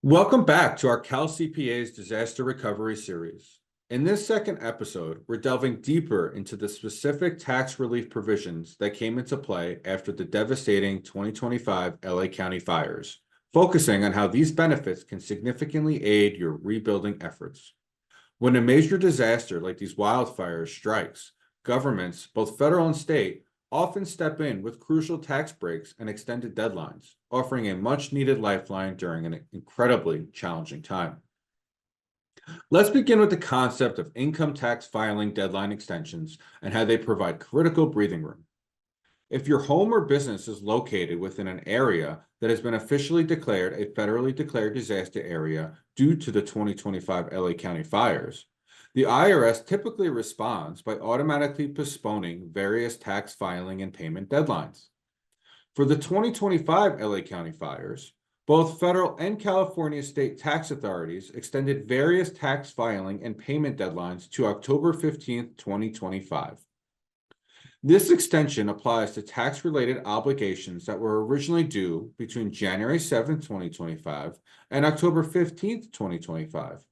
Welcome back to our CalCPA's Disaster Recovery Series. In this second episode, we're delving deeper into the specific tax relief provisions that came into play after the devastating 2025 LA County fires, focusing on how these benefits can significantly aid your rebuilding efforts. When a major disaster like these wildfires strikes, governments, both federal and state, often step in with crucial tax breaks and extended deadlines, offering a much-needed lifeline during an incredibly challenging time. Let's begin with the concept of income tax filing deadline extensions and how they provide critical breathing room. If your home or business is located within an area that has been officially declared a federally declared disaster area due to the 2025 LA County fires, the IRS typically responds by automatically postponing various tax filing and payment deadlines. For the 2025 LA County fires, both federal and California state tax authorities extended various tax filing and payment deadlines to October 15, 2025. This extension applies to tax-related obligations that were originally due between January 7, 2025 and October 15, 2025.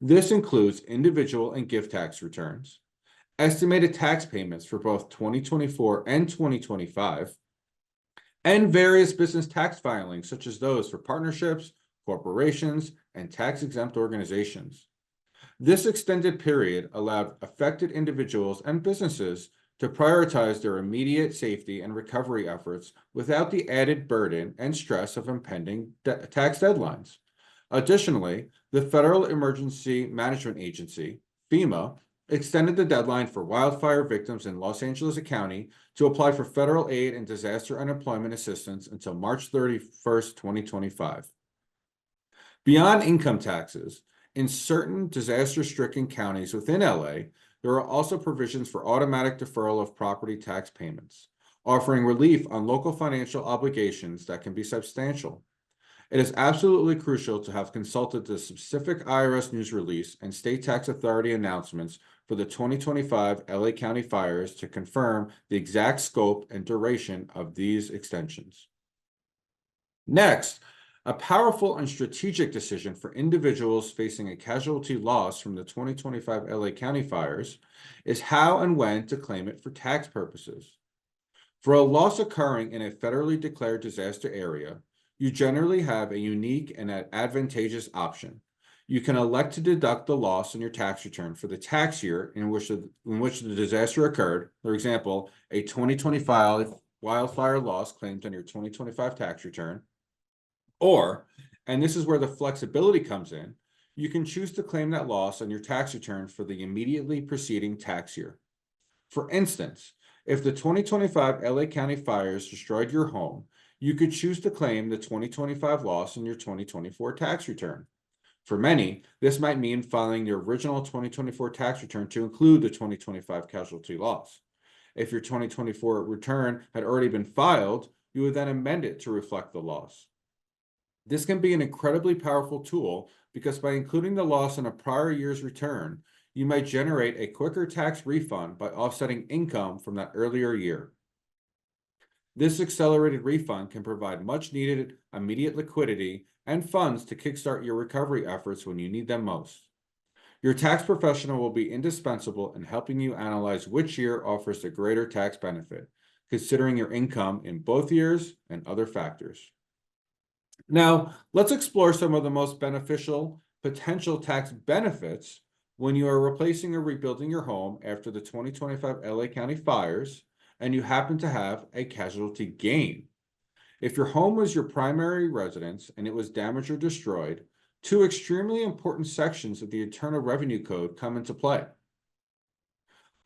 This includes individual and gift tax returns, estimated tax payments for both 2024 and 2025, and various business tax filings, such as those for partnerships, corporations, and tax-exempt organizations. This extended period allowed affected individuals and businesses to prioritize their immediate safety and recovery efforts without the added burden and stress of impending tax deadlines. Additionally, the Federal Emergency Management Agency, FEMA, extended the deadline for wildfire victims in Los Angeles County to apply for federal aid and disaster unemployment assistance until March 31st, 2025. Beyond income taxes, in certain disaster-stricken counties within LA, there are also provisions for automatic deferral of property tax payments, offering relief on local financial obligations that can be substantial. It is absolutely crucial to have consulted the specific IRS news release and state tax authority announcements for the 2025 LA County fires to confirm the exact scope and duration of these extensions. Next, a powerful and strategic decision for individuals facing a casualty loss from the 2025 LA County fires is how and when to claim it for tax purposes. For a loss occurring in a federally declared disaster area, you generally have a unique and advantageous option. You can elect to deduct the loss in your tax return for the tax year in which the disaster occurred. For example, a 2025 wildfire loss claimed on your 2025 tax return. Or, and this is where the flexibility comes in, you can choose to claim that loss on your tax return for the immediately preceding tax year. For instance, if the 2025 LA County fires destroyed your home, you could choose to claim the 2025 loss in your 2024 tax return. For many, this might mean filing your original 2024 tax return to include the 2025 casualty loss. If your 2024 return had already been filed, you would then amend it to reflect the loss. This can be an incredibly powerful tool because by including the loss in a prior year's return, you might generate a quicker tax refund by offsetting income from that earlier year. This accelerated refund can provide much needed immediate liquidity and funds to kickstart your recovery efforts when you need them most. Your tax professional will be indispensable in helping you analyze which year offers the greater tax benefit, considering your income in both years and other factors. Now, let's explore some of the most beneficial potential tax benefits when you are replacing or rebuilding your home after the 2025 LA County fires and you happen to have a casualty gain. If your home was your primary residence and it was damaged or destroyed, two extremely important sections of the Internal Revenue Code come into play.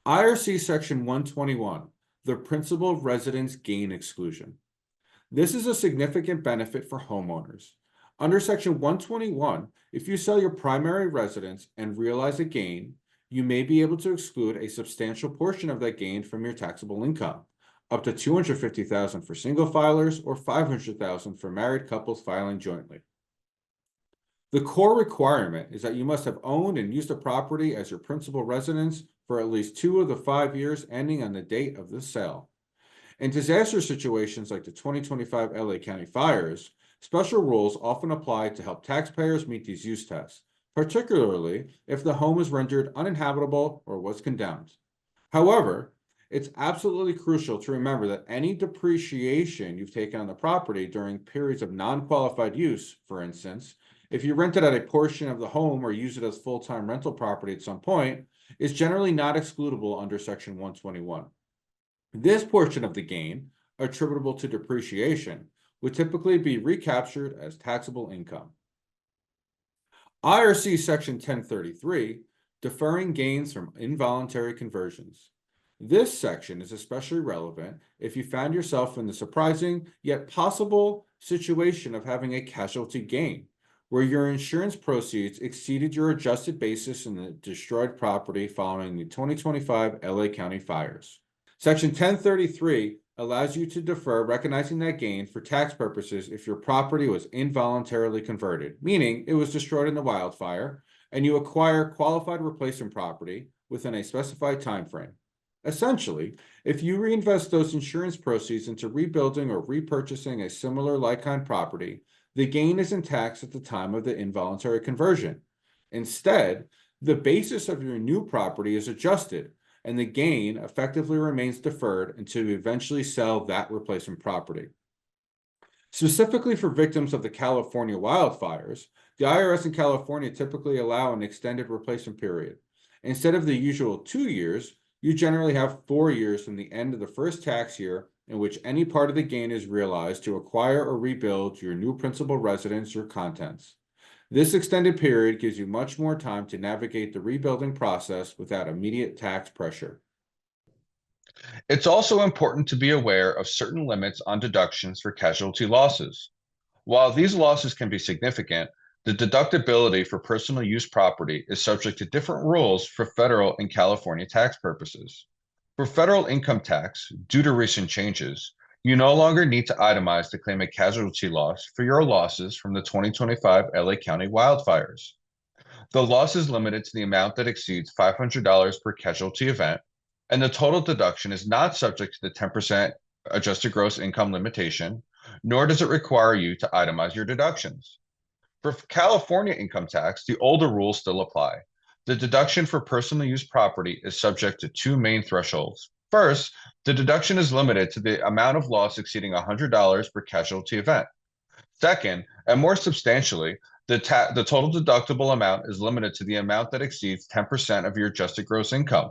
IRC Section 121, the Principal Residence Gain Exclusion. This is a significant benefit for homeowners. Under Section 121, if you sell your primary residence and realize a gain, you may be able to exclude a substantial portion of that gain from your taxable income, up to $250,000 for single filers or $500,000 for married couples filing jointly. The core requirement is that you must have owned and used the property as your principal residence for at least 2 of the 5 years ending on the date of the sale. In disaster situations like the 2025 LA County fires, Special rules often apply to help taxpayers meet these use tests, particularly if the home is rendered uninhabitable or was condemned. However, it's absolutely crucial to remember that any depreciation you've taken on the property during periods of non-qualified use, for instance, if you rented out a portion of the home or use it as full-time rental property at some point, is generally not excludable under Section 121. This portion of the gain, attributable to depreciation, would typically be recaptured as taxable income. IRC Section 1033, deferring gains from involuntary conversions. This section is especially relevant if you found yourself in the surprising yet possible situation of having a casualty gain, where your insurance proceeds exceeded your adjusted basis in the destroyed property following the 2025 LA County fires. Section 1033 allows you to defer recognizing that gain for tax purposes if your property was involuntarily converted, meaning it was destroyed in the wildfire, and you acquire qualified replacement property within a specified time frame. Essentially, if you reinvest those insurance proceeds into rebuilding or repurchasing a similar like-kind property, the gain isn't taxed at the time of the involuntary conversion. Instead, the basis of your new property is adjusted, and the gain effectively remains deferred until you eventually sell that replacement property. Specifically for victims of the California wildfires, the IRS in California typically allow an extended replacement period. Instead of the usual 2 years, you generally have 4 years from the end of the first tax year in which any part of the gain is realized to acquire or rebuild your new principal residence or contents. This extended period gives you much more time to navigate the rebuilding process without immediate tax pressure. It's also important to be aware of certain limits on deductions for casualty losses. While these losses can be significant, the deductibility for personal use property is subject to different rules for federal and California tax purposes. For federal income tax, due to recent changes, you no longer need to itemize to claim a casualty loss for your losses from the 2025 LA County wildfires. The loss is limited to the amount that exceeds $500 per casualty event, and the total deduction is not subject to the 10% adjusted gross income limitation, nor does it require you to itemize your deductions. For California income tax, the older rules still apply. The deduction for personal use property is subject to two main thresholds. First, the deduction is limited to the amount of loss exceeding $100 per casualty event. Second, and more substantially, the total deductible amount is limited to the amount that exceeds 10% of your adjusted gross income.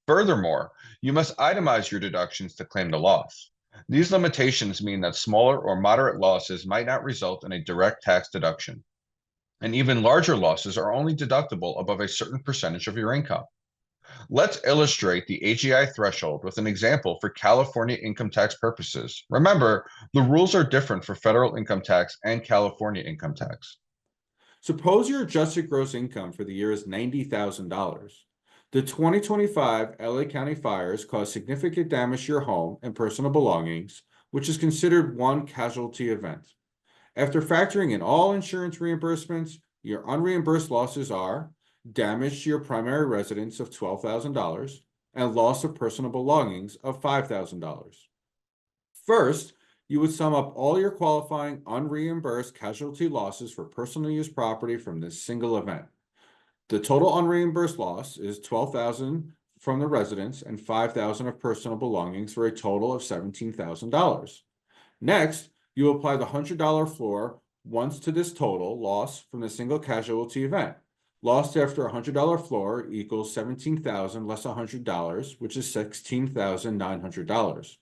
Furthermore, you must itemize your deductions to claim the loss. These limitations mean that smaller or moderate losses might not result in a direct tax deduction, and even larger losses are only deductible above a certain percentage of your income. Let's illustrate the AGI threshold with an example for California income tax purposes. Remember, the rules are different for federal income tax and California income tax. Suppose your adjusted gross income for the year is $90,000. The 2025 LA County fires caused significant damage to your home and personal belongings, which is considered one casualty event. After factoring in all insurance reimbursements, your unreimbursed losses are damage to your primary residence of $12,000 and loss of personal belongings of $5,000. First, you would sum up all your qualifying unreimbursed casualty losses for personal use property from this single event. The total unreimbursed loss is $12,000 from the residence and $5,000 of personal belongings for a total of $17,000. Next, you apply the $100 floor once to this total loss from the single casualty event. Loss after $100 floor equals $17,000 less $100, which is $16,900.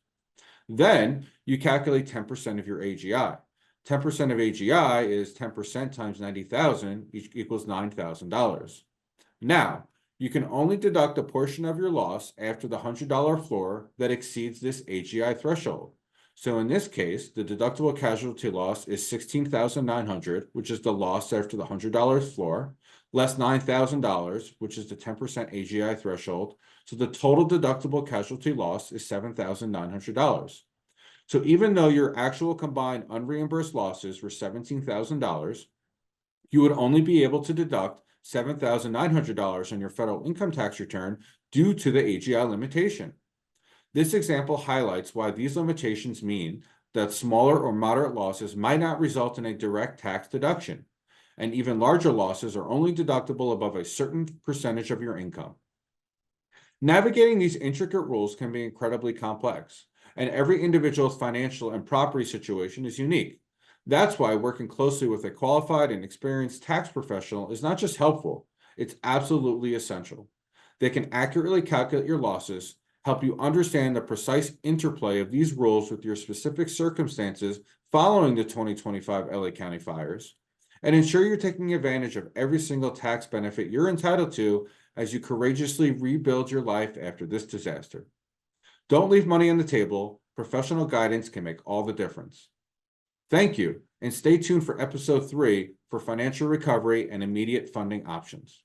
Then you calculate 10% of your AGI. 10% of AGI is 10% times 90,000 equals $9,000. Now, you can only deduct a portion of your loss after the $100 floor that exceeds this AGI threshold. So in this case, the deductible casualty loss is $16,900, which is the loss after the $100 floor, less $9,000, which is the 10% AGI threshold. So the total deductible casualty loss is $7,900. So even though your actual combined unreimbursed losses were $17,000, you would only be able to deduct $7,900 on your federal income tax return due to the AGI limitation. This example highlights why these limitations mean that smaller or moderate losses might not result in a direct tax deduction, and even larger losses are only deductible above a certain percentage of your income. Navigating these intricate rules can be incredibly complex, and every individual's financial and property situation is unique. That's why working closely with a qualified and experienced tax professional is not just helpful, it's absolutely essential. They can accurately calculate your losses, help you understand the precise interplay of these rules with your specific circumstances following the 2025 LA County fires, and ensure you're taking advantage of every single tax benefit you're entitled to as you courageously rebuild your life after this disaster. Don't leave money on the table. Professional guidance can make all the difference. Thank you, and stay tuned for episode 3 for financial recovery and immediate funding options.